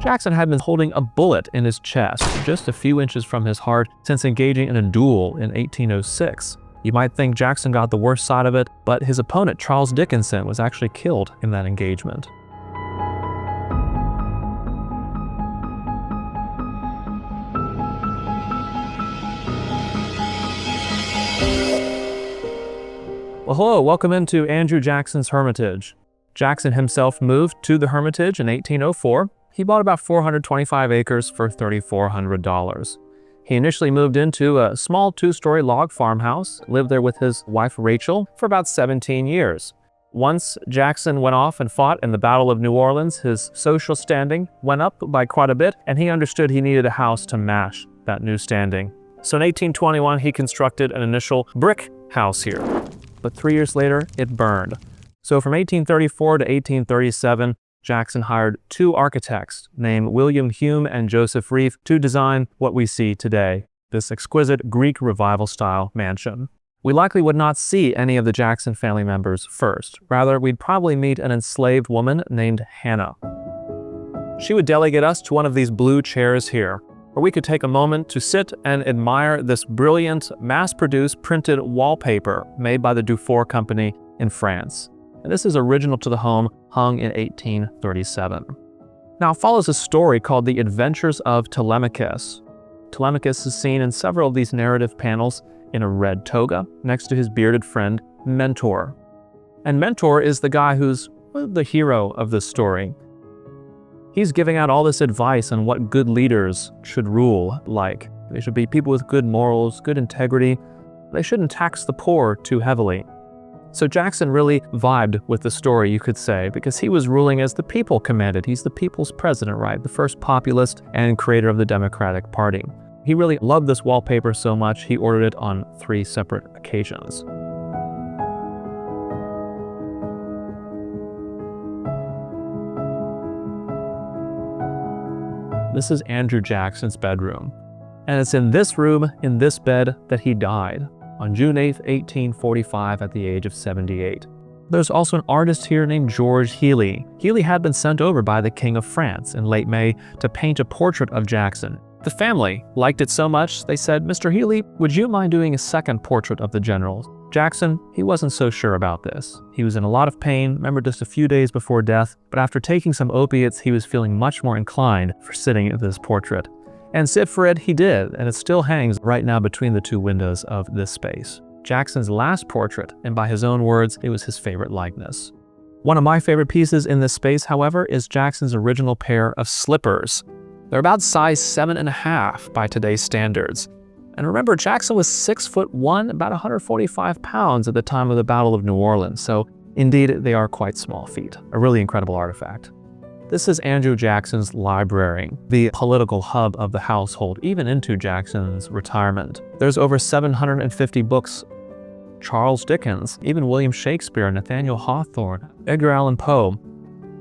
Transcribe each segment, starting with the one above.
Jackson had been holding a bullet in his chest, just a few inches from his heart, since engaging in a duel in 1806. You might think Jackson got the worst side of it, but his opponent, Charles Dickinson, was actually killed in that engagement. Well, hello, welcome into Andrew Jackson's Hermitage. Jackson himself moved to the Hermitage in 1804. He bought about 425 acres for $3,400. He initially moved into a small two-story log farmhouse, lived there with his wife Rachel for about 17 years. Once Jackson went off and fought in the Battle of New Orleans, his social standing went up by quite a bit, and he understood he needed a house to match that new standing. So in 1821, he constructed an initial brick house here, but 3 years later, it burned. So from 1834 to 1837, Jackson hired two architects named William Hume and Joseph Reeve to design what we see today, this exquisite Greek Revival-style mansion. We likely would not see any of the Jackson family members first. Rather, we'd probably meet an enslaved woman named Hannah. She would delegate us to one of these blue chairs here, where we could take a moment to sit and admire this brilliant, mass-produced printed wallpaper made by the Dufour Company in France. And this is original to the home, hung in 1837. Now follows a story called The Adventures of Telemachus. Telemachus is seen in several of these narrative panels in a red toga next to his bearded friend, Mentor. And Mentor is the guy who's the hero of this story. He's giving out all this advice on what good leaders should rule like. They should be people with good morals, good integrity. They shouldn't tax the poor too heavily. So Jackson really vibed with the story, you could say, because he was ruling as the people commanded. He's the people's president, right? The first populist and creator of the Democratic Party. He really loved this wallpaper so much, he ordered it on 3 separate occasions. This is Andrew Jackson's bedroom. And it's in this room, in this bed, that he died on June 8, 1845 at the age of 78. There's also an artist here named George Healy. Healy had been sent over by the King of France in late May to paint a portrait of Jackson. The family liked it so much, they said, "Mr. Healy, would you mind doing a second portrait of the general?" Jackson, he wasn't so sure about this. He was in a lot of pain, remember just a few days before death, but after taking some opiates, he was feeling much more inclined for sitting at this portrait. And sit for it he did, and it still hangs right now between the 2 windows of this space. Jackson's last portrait, and by his own words, it was his favorite likeness. One of my favorite pieces in this space, however, is Jackson's original pair of slippers. They're about size 7.5 by today's standards. And remember, Jackson was 6'1", about 145 pounds at the time of the Battle of New Orleans, so indeed they are quite small feet. A really incredible artifact. This is Andrew Jackson's library, the political hub of the household, even into Jackson's retirement. There's over 750 books. Charles Dickens, even William Shakespeare, Nathaniel Hawthorne, Edgar Allan Poe.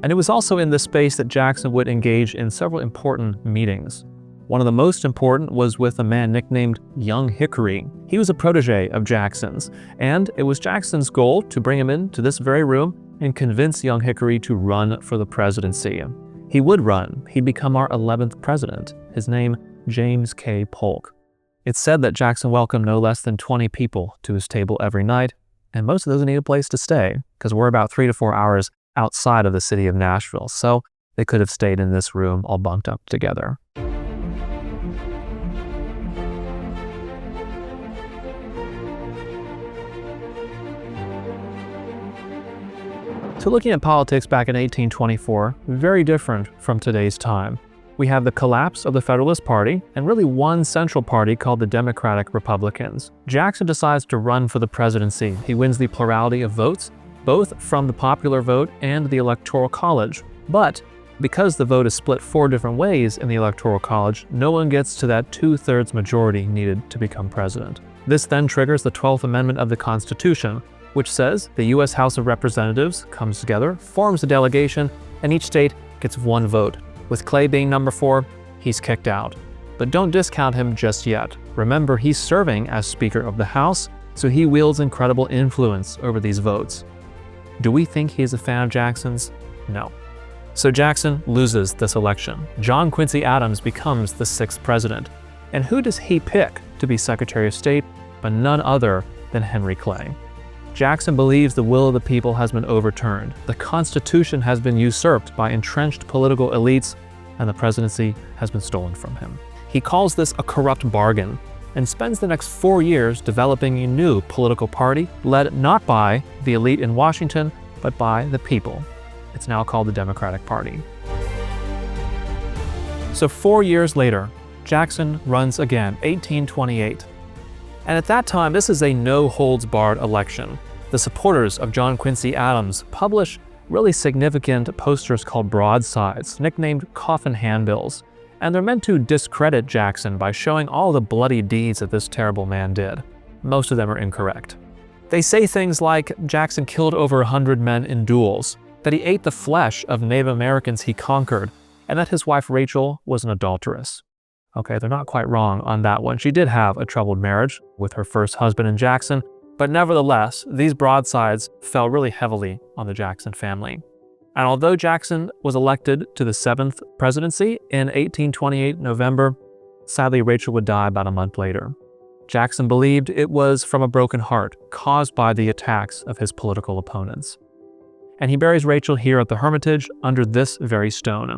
And it was also in this space that Jackson would engage in several important meetings. One of the most important was with a man nicknamed Young Hickory. He was a protege of Jackson's, and it was Jackson's goal to bring him into this very room and convince Young Hickory to run for the presidency. He would run. He'd become our 11th president. His name, James K. Polk. It's said that Jackson welcomed no less than 20 people to his table every night, and most of those need a place to stay, because we're about 3 to 4 hours outside of the city of Nashville, so they could have stayed in this room all bunked up together. So looking at politics back in 1824, very different from today's time. We have the collapse of the Federalist Party and really one central party called the Democratic Republicans. Jackson decides to run for the presidency. He wins the plurality of votes, both from the popular vote and the Electoral College. But because the vote is split 4 different ways in the Electoral College, no one gets to that 2/3 majority needed to become president. This then triggers the 12th Amendment of the Constitution, which says the U.S. House of Representatives comes together, forms a delegation, and each state gets 1 vote. With Clay being number 4, he's kicked out. But don't discount him just yet. Remember, he's serving as Speaker of the House, so he wields incredible influence over these votes. Do we think he's a fan of Jackson's? No. So Jackson loses this election. John Quincy Adams becomes the 6th president. And who does he pick to be Secretary of State but none other than Henry Clay? Jackson believes the will of the people has been overturned. The Constitution has been usurped by entrenched political elites, and the presidency has been stolen from him. He calls this a corrupt bargain and spends the next 4 years developing a new political party led not by the elite in Washington, but by the people. It's now called the Democratic Party. So 4 years later, Jackson runs again, 1828. And at that time, this is a no-holds-barred election. The supporters of John Quincy Adams publish really significant posters called broadsides, nicknamed coffin handbills, and they're meant to discredit Jackson by showing all the bloody deeds that this terrible man did. Most of them are incorrect. They say things like Jackson killed over 100 men in duels, that he ate the flesh of Native Americans he conquered, and that his wife Rachel was an adulteress. Okay, they're not quite wrong on that one. She did have a troubled marriage with her first husband in Jackson, but nevertheless, these broadsides fell really heavily on the Jackson family. And although Jackson was elected to the 7th presidency in 1828 November, sadly Rachel would die about a month later. Jackson believed it was from a broken heart caused by the attacks of his political opponents. And he buries Rachel here at the Hermitage under this very stone.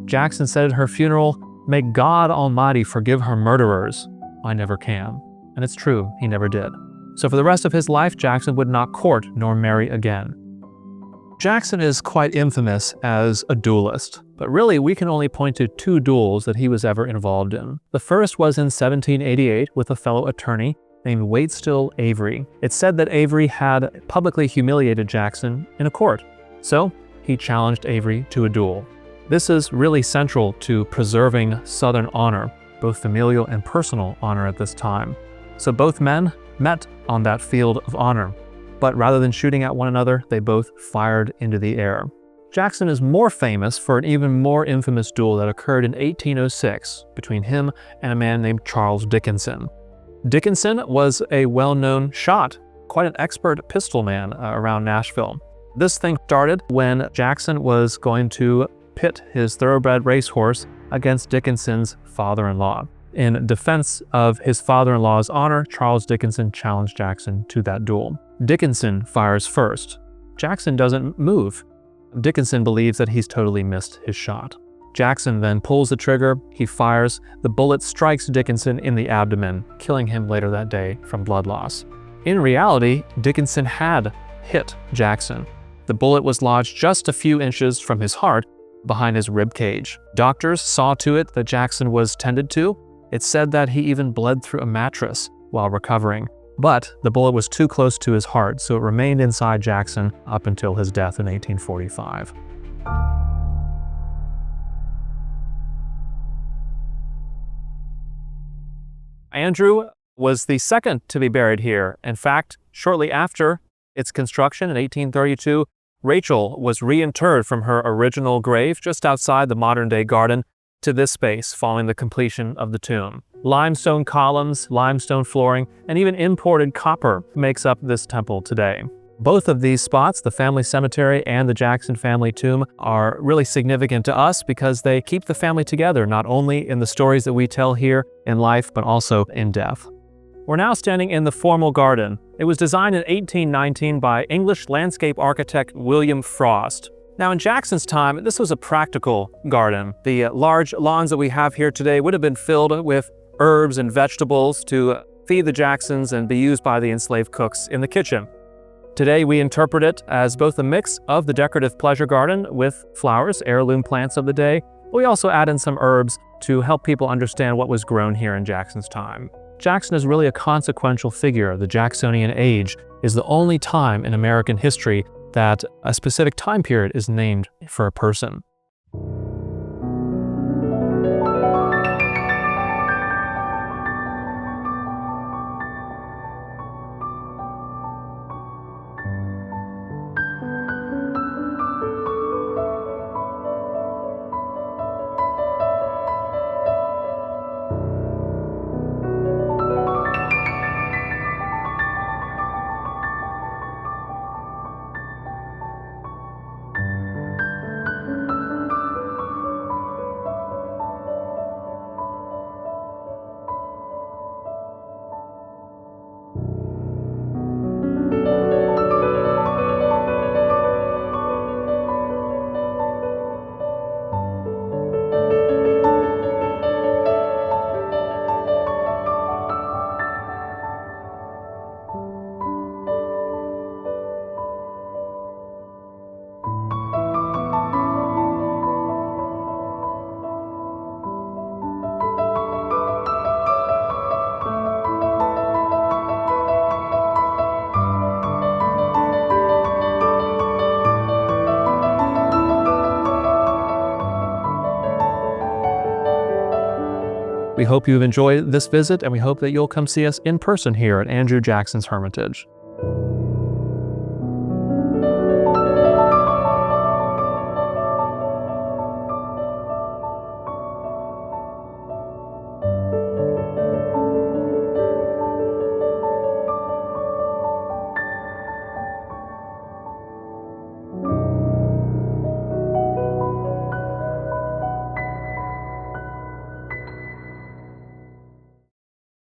Jackson said at her funeral, "May God Almighty forgive her murderers. I never can." And it's true, he never did. So for the rest of his life, Jackson would not court nor marry again. Jackson is quite infamous as a duelist, but really we can only point to 2 duels that he was ever involved in. The first was in 1788 with a fellow attorney named Waitstill Avery. It's said that Avery had publicly humiliated Jackson in a court, so he challenged Avery to a duel. This is really central to preserving Southern honor, both familial and personal honor at this time. So both men met on that field of honor, but rather than shooting at one another, they both fired into the air. Jackson is more famous for an even more infamous duel that occurred in 1806 between him and a man named Charles Dickinson. Dickinson was a well-known shot, quite an expert pistol man around Nashville. This thing started when Jackson was going to pit his thoroughbred racehorse against Dickinson's father-in-law. In defense of his father-in-law's honor, Charles Dickinson challenged Jackson to that duel. Dickinson fires first. Jackson doesn't move. Dickinson believes that he's totally missed his shot. Jackson then pulls the trigger, he fires, the bullet strikes Dickinson in the abdomen, killing him later that day from blood loss. In reality, Dickinson had hit Jackson. The bullet was lodged just a few inches from his heart, behind his rib cage. Doctors saw to it that Jackson was tended to. It's said that he even bled through a mattress while recovering, but the bullet was too close to his heart, so it remained inside Jackson up until his death in 1845. Andrew was the second to be buried here. In fact, shortly after its construction in 1832, Rachel was reinterred from her original grave just outside the modern-day garden to this space following the completion of the tomb. Limestone columns, limestone flooring, and even imported copper makes up this temple today. Both of these spots, the family cemetery and the Jackson family tomb, are really significant to us because they keep the family together, not only in the stories that we tell here in life, but also in death. We're now standing in the formal garden. It was designed in 1819 by English landscape architect William Frost. Now in Jackson's time, this was a practical garden. The large lawns that we have here today would have been filled with herbs and vegetables to feed the Jacksons and be used by the enslaved cooks in the kitchen. Today we interpret it as both a mix of the decorative pleasure garden with flowers, heirloom plants of the day, but we also add in some herbs to help people understand what was grown here in Jackson's time. Jackson is really a consequential figure. The Jacksonian age is the only time in American history that a specific time period is named for a person. We hope you've enjoyed this visit, and we hope that you'll come see us in person here at Andrew Jackson's Hermitage.